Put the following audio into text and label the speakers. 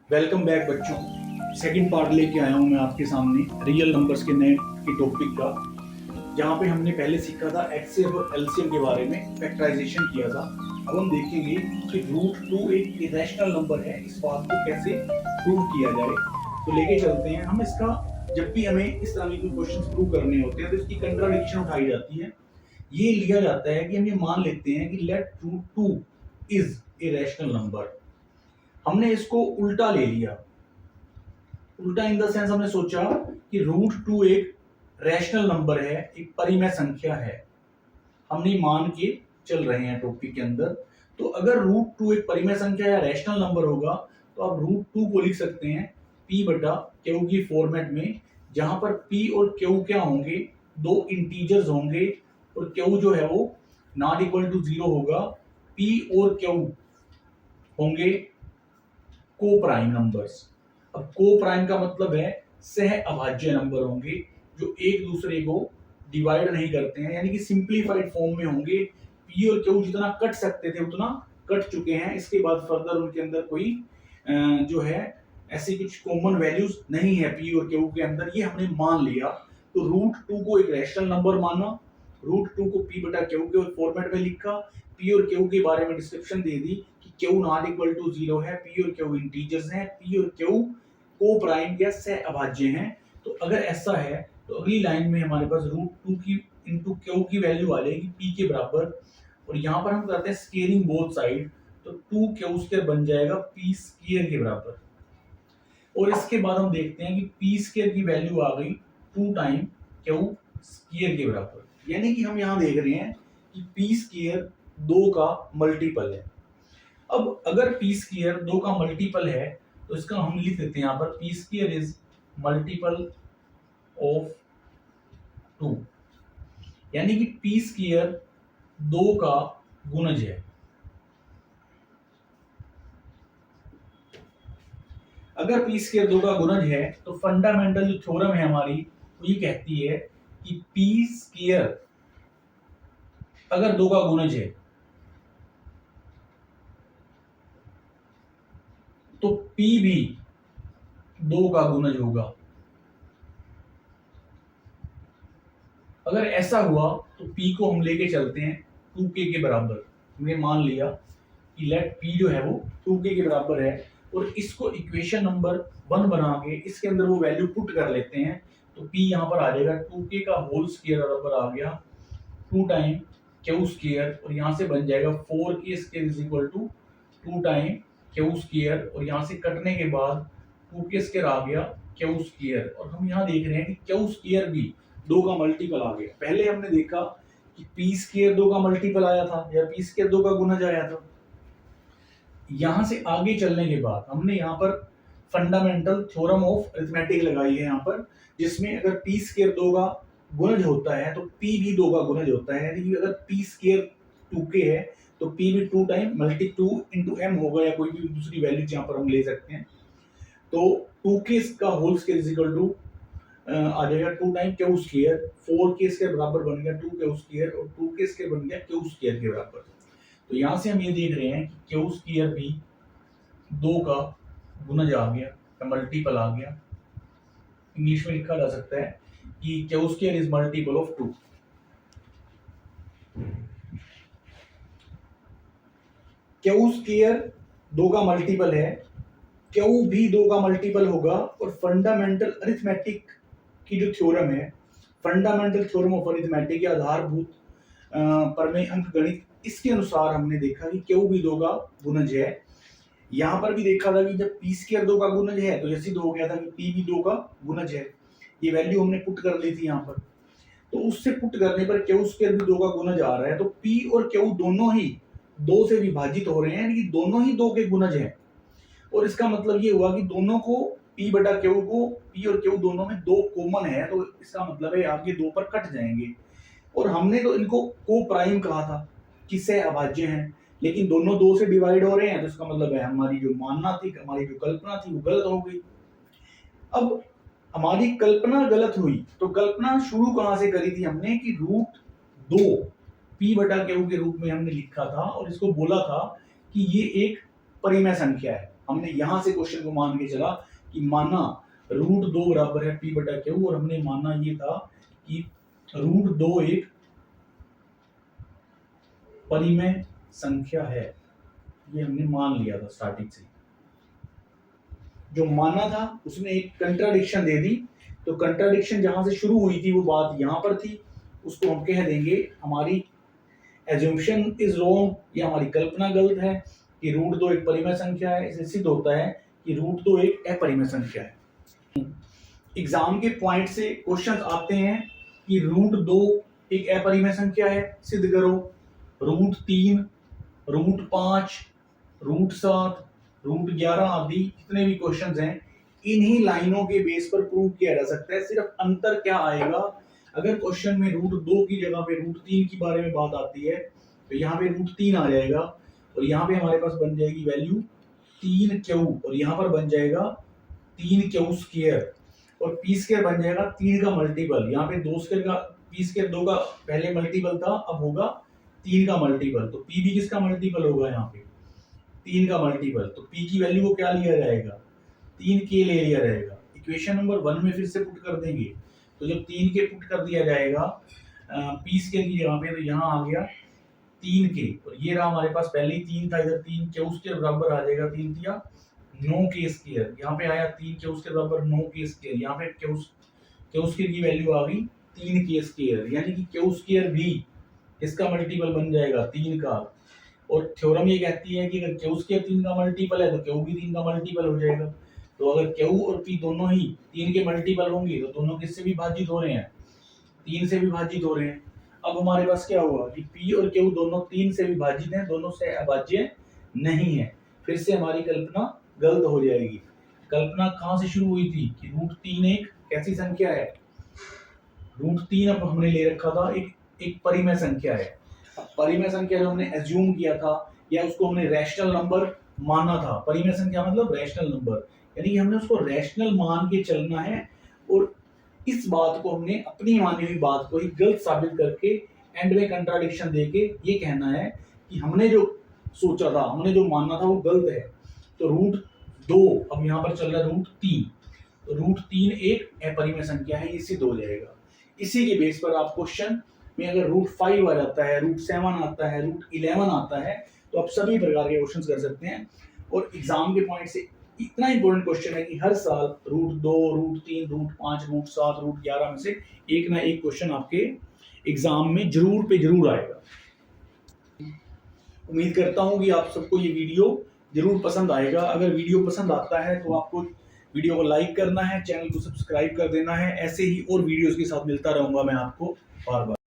Speaker 1: Welcome back बच्चों। Second part लेके आया हूँ मैं आपके सामने रियल नंबर्स के नए की टॉपिक का, जहाँ पे हमने पहले सीखा था एक्सएफ और एलसीएम के बारे में, फैक्टराइजेशन किया था। अब हम देखेंगे कि रूट टू एक इरेशनल नंबर है, इस बात को कैसे प्रूव किया जाए। तो लेके चलते हैं हम इसका। जब भी हमें इस तरह के क्वेश्चन प्रूव करने होते हैं तो इसकी कंट्राडिक्शन उठाई जाती है। ये लिया जाता है कि हम ये मान लेते हैं कि let root two is a rational number. हमने इसको उल्टा ले लिया। उल्टा इन द सेंस हमने सोचा कि रूट टू एक रैशनल नंबर है, एक परिमेय संख्या है। हमने मान के चल रहे हैं टॉपिक के अंदर। तो अगर रूट टू एक परिमेय संख्या या रैशनल नंबर होगा तो आप रूट टू को लिख सकते हैं पी बटा क्यू की फॉर्मेट में, जहां पर पी और क्यू क्या होंगे, दो इंटीजर्स होंगे और क्यू जो है वो नॉट इक्वल टू जीरो होगा। पी और क्यू होंगे को प्राइम नंबर्स। अब को प्राइम का मतलब है सह अभाज्य नंबर होंगे जो एक दूसरे को डिवाइड नहीं करते हैं, यानी कि सिंपलीफाइड फॉर्म में होंगे। पी और क्यू जितना कट सकते थे उतना कट चुके हैं। इसके बाद फर्दर उनके अंदर कोई जो है ऐसी कुछ कॉमन वैल्यूज नहीं है पी और क्यू के अंदर, ये हमने मान लिया। तो रूट टू को एक रैशनल नंबर माना, रूट टू को पी बटा क्यू के फॉर्मेट में लिखा, पी और क्यू के बारे में डिस्क्रिप्शन दे दी कि q not equal to zero है, पी और क्यू इंटीजर्स हैं, पी और क्यू को प्राइम या सह अभाज्य हैं। तो अगर ऐसा है तो अगली लाइन में हमारे पास रूट टू की इंटू क्यू की वैल्यू आ जाएगी पी के बराबर, और यहाँ पर हम करते हैं स्केलिंग बोथ साइड, तो टू क्यू स्क्वायर बन जाएगा पी स्क्वायर के बराबर। और इसके बाद हम देखते हैं कि पी स्क्वायर की वैल्यू आ गई टू टाइम क्यू स्क्वायर के बराबर, यानी कि हम यहाँ देख रहे हैं कि पी स्क्वायर दो का मल्टीपल है। अब अगर पी स्क्वायर दो का मल्टीपल है तो इसका हम लिख देते हैं यहाँ पर p square is multiple of two, यानी कि पी स्क्वायर दो का गुणज है। अगर पी स्क्वायर दो का गुणज है तो फंडामेंटल जो थ्योरम है हमारी वो ये कहती है कि पी स्क्वायर अगर दो का गुणज है तो पी भी दो का गुणज होगा। अगर ऐसा हुआ तो p को हम लेके चलते हैं 2k के बराबर। हमने मान लिया कि लेट p जो है वो 2k के बराबर है, और इसको इक्वेशन नंबर 1 बना के इसके अंदर वो वैल्यू पुट कर लेते हैं। तो p यहाँ पर आ जाएगा 2k का होल स्क्वायर बराबर आ गया 2 टाइम क्यू स्क्वायर, और यहाँ से बन जाएगा 4k square is equal to 2 time q square, और यहाँ से कटने के बाद 2k स्क्वायर आ गया क्यू स्क्वायर। और हम यहाँ देख रहे हैं कि क्यू स्क्वायर भी दो का मल्टीपल आ गया। पहले हमने देखा कि पी स्क्वायर दो का मल्टीपल आया था या पी स्क्वायर दो का गुणज आया था। यहां से आगे चलने के बाद हमने यहाँ पर फंडामेंटल थ्योरम ऑफ अरिथमेटिक लगाई है यहाँ पर, जिसमें अगर पी स्क्वायर दो का गुणज होता है तो पी भी दो का गुणज होता है। यानी कि अगर पी स्क्वायर 2k है तो पी भी 2 टाइम मल्टी 2 इंटू एम होगा, या कोई भी दूसरी वैल्यू यहाँ पर हम ले सकते हैं। तो 2k का whole square is equal to आ जाएगा 2 time q square, 4k square बराबर बन गया 2 क्यू स्क्वायर, और 2k स्क्वायर बन गया क्यू स्क्वायर के बराबर। तो यहां से हम ये देख रहे हैं कि क्यू स्क्वायर भी दो का गुणज आ गया या मल्टीपल आ गया। इंग्लिश में लिखा जा सकता है कि Q square is multiple of 2। Q square दो का मल्टीपल है, क्यू भी दो का मल्टीपल होगा, और फंडामेंटल अरिथमेटिक की जो थ्योरम है, फंडामेंटल थ्योरम ऑफ अरिथमेटिक या आधारभूत प्रमेय अंकगणित, इसके अनुसार हमने देखा कि क्यू भी दो का गुणज है। यहां पर भी देखा था कि जब पी स्क्वायर दो का गुणज है तो जैसे हो गया था कि पी भी दो का गुणज है। ये वैल्यू हमने पुट कर दी थी यहाँ पर, तो उससे पुट करने पर क्यू स्क्वायर भी दो का गुणज आ रहा है। तो पी और क्यू दोनों ही दो से विभाजित हो रहे हैं, यानी कि दोनों ही दो के गुणज हैं। और इसका मतलब ये हुआ कि दोनों को p बटा क्यू को p और q दोनों में दो कॉमन है, तो इसका मतलब है आगे दो पर कट जाएंगे। और हमने तो इनको को प्राइम कहा था कि सह अभाज्य हैं, लेकिन दोनों दो से डिवाइड हो रहे हैं, तो इसका मतलब है हमारी जो मानना थी, हमारी जो कल्पना थी वो गलत हो गई। अब हमारी कल्पना गलत हुई तो कल्पना शुरू कहां से करी थी हमने कि रूट दो p बटा क्यू के रूप में हमने लिखा था, और इसको बोला था कि ये एक परिमेय संख्या है। हमने यहाँ से क्वेश्चन को मान के चला कि माना √2 बराबर है P बटा Q, और हमने माना ये था कि √2 एक परिमेय संख्या है। ये हमने मान लिया था स्टार्टिंग से। जो माना था उसने एक कंट्राडिक्शन दे दी, तो कंट्राडिक्शन जहां से शुरू हुई थी वो बात यहाँ पर थी, उसको हम कह देंगे हमारी एज्यूम्पशन इज रॉन्ग, या हमारी कल्पना गलत है कि √2 एक परिमेय संख्या है। इससे सिद्ध होता है कि √2 एक अपरिमेय संख्या है। एग्जाम के पॉइंट से क्वेश्चंस आते हैं कि √2 एक अपरिमेय संख्या है, सिद्ध करो। √3, √5, √7, √11 आदि जितने भी क्वेश्चंस हैं, इन्हीं लाइनों के बेस पर प्रूव किया जा सकता है। सिर्फ अंतर क्या आएगा, अगर क्वेश्चन में √2 की जगह पे √3 के बारे में बात आती है तो यहाँ पे √3 आ जाएगा, और यहाँ पे हमारे पास बन जाएगी वैल्यू 3Q, और यहाँ पर बन जाएगा 3Q², और P² बन जाएगा 3 का मल्टीपल। यहाँ पे 2² का P² 2 का पहले मल्टीपल था, अब होगा 3 का मल्टीपल। तो P भी किसका मल्टीपल होगा, यहाँ पे 3 का मल्टीपल। तो P की वैल्यू को क्या लिया जाएगा, 3K ले लिया जाएगा। इक्वेशन नंबर 1 में फिर से पुट कर देंगे, तो जब 3K पुट कर दिया जाएगा P² की जगह पे, तो यहाँ आ गया 3K, और ये रहा हमारे पास पहले ही 3 था, इधर 3Q² बराबर आ जाएगा 3 या 9K²। यहाँ पे आया 3Q² बराबर 9K², यहाँ पे Q² की वैल्यू आ गई 3K², यानी कि Q² भी इसका मल्टीपल बन जाएगा 3 का। और थ्योरम ये कहती है कि अगर Q² 3 का मल्टीपल है तो Q भी 3 का मल्टीपल हो जाएगा। तो अगर Q और P दोनों ही 3 के मल्टीपल होंगे तो दोनों किससे विभाजित हो रहे हैं, 3 से विभाजित हो रहे हैं। अब हमारे पास क्या हुआ कि P और Q दोनों 3 से विभाजित हैं, दोनों से अभाज्य नहीं है। फिर से हमारी कल्पना गलत हो जाएगी। कल्पना कहाँ से शुरू हुई थी कि √3 एक कैसी संख्या है, √3 अब हमने ले रखा था एक परिमेय संख्या है। परिमेय संख्या जो हमने एज्यूम किया था, या उसको हमने रैशनल नंबर माना था। परिमेय संख्या मतलब रैशनल नंबर, यानी कि हमने उसको रैशनल मान के चलना है, और इस बात को हमने अपनी मानी हुई बात को ही गलत साबित करके एंड में कंट्राडिक्शन देके ये कहना है कि हमने जो सोचा था, हमने जो माना था वो गलत है। तो √2 अब यहाँ पर चल रहा है √3, तो √3 एक अपरिमेय संख्या है, ये सिद्ध हो जाएगा। इसी के बेस पर आप क्वेश्चन में अगर √5 आ जाता है, √7 आता है, √11 आता है, तो आप सभी प्रकार के क्वेश्चंस कर सकते हैं। और एग्जाम के पॉइंट से इतना इंपॉर्टेंट क्वेश्चन है कि हर साल √2, √3, √5, √7, √11 में से एक ना एक क्वेश्चन आपके एग्जाम में जरूर पे जरूर आएगा। उम्मीद करता हूं कि आप सबको ये वीडियो जरूर पसंद आएगा। अगर वीडियो पसंद आता है तो आपको वीडियो को लाइक करना है, चैनल को सब्सक्राइब कर देना है। ऐसे ही और वीडियोस के साथ मिलता रहूंगा मैं आपको बार बार।